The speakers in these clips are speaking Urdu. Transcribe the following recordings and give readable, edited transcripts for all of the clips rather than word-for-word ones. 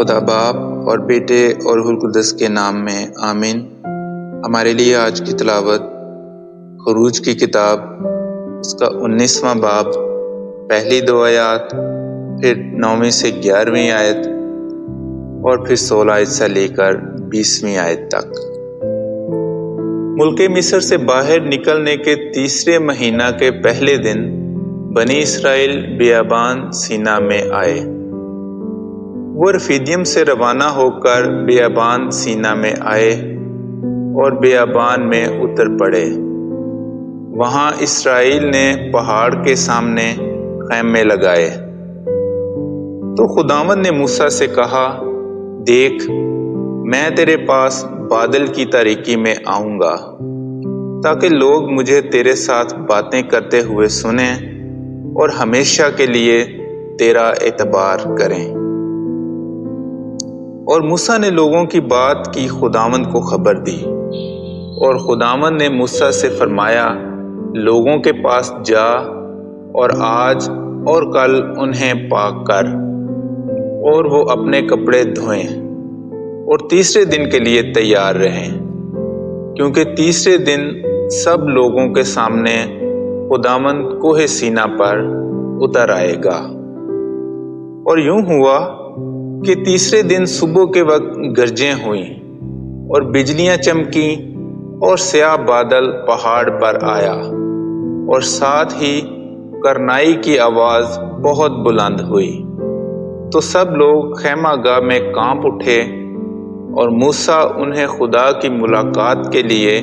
خدا باپ اور بیٹے اور روح القدس کے نام میں آمین۔ ہمارے لیے آج کی تلاوت خروج کی کتاب اس کا 19واں باب، پہلی 2 آیات، پھر 9ویں سے 11ویں آیت اور پھر 16 آیت سے لے کر 20ویں آیت تک۔ ملک مصر سے باہر نکلنے کے تیسرے مہینہ کے پہلے دن بنی اسرائیل بیابان سینا میں آئے۔ وہ رفیدیم سے روانہ ہو کر بیابان سینا میں آئے اور بیابان میں اتر پڑے۔ وہاں اسرائیل نے پہاڑ کے سامنے خیمے لگائے۔ تو خداوند نے موسیٰ سے کہا، دیکھ، میں تیرے پاس بادل کی تاریکی میں آؤں گا تاکہ لوگ مجھے تیرے ساتھ باتیں کرتے ہوئے سنیں اور ہمیشہ کے لیے تیرا اعتبار کریں۔ اور موسیٰ نے لوگوں کی بات کی خداوند کو خبر دی، اور خداوند نے موسیٰ سے فرمایا، لوگوں کے پاس جا اور آج اور کل انہیں پاک کر، اور وہ اپنے کپڑے دھوئیں اور تیسرے دن کے لیے تیار رہیں، کیونکہ تیسرے دن سب لوگوں کے سامنے خداوند کوہ سینا پر اتر آئے گا۔ اور یوں ہوا کہ تیسرے دن صبح کے وقت گرجیں ہوئیں اور بجلیاں چمکیں اور سیاہ بادل پہاڑ پر آیا، اور ساتھ ہی کرنائی کی آواز بہت بلند ہوئی۔ تو سب لوگ خیمہ گاہ میں کانپ اٹھے، اور موسیٰ انہیں خدا کی ملاقات کے لیے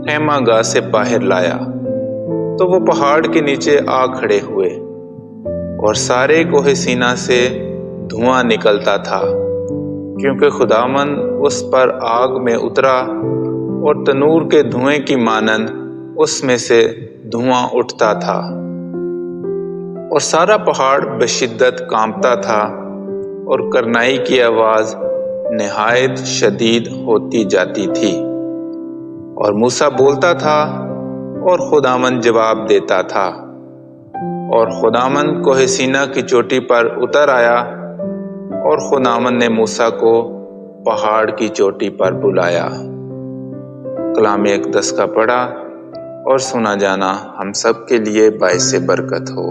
خیمہ گاہ سے باہر لایا۔ تو وہ پہاڑ کے نیچے آ کھڑے ہوئے، اور سارے کوہ سینا سے دھواں نکلتا تھا، کیونکہ خداوند اس پر آگ میں اترا، اور تنور کے دھوئیں کی مانند اس میں سے دھواں اٹھتا تھا، اور سارا پہاڑ بشدت کانپتا تھا، اور کرنائی کی آواز نہایت شدید ہوتی جاتی تھی۔ اور موسیٰ بولتا تھا اور خداوند جواب دیتا تھا، اور خداوند کوہ سینا کی چوٹی پر اتر آیا، اور خداوند نے موسیٰ کو پہاڑ کی چوٹی پر بلایا۔ کلام اقدس کا پڑھا اور سنا جانا ہم سب کے لیے باعث برکت ہو۔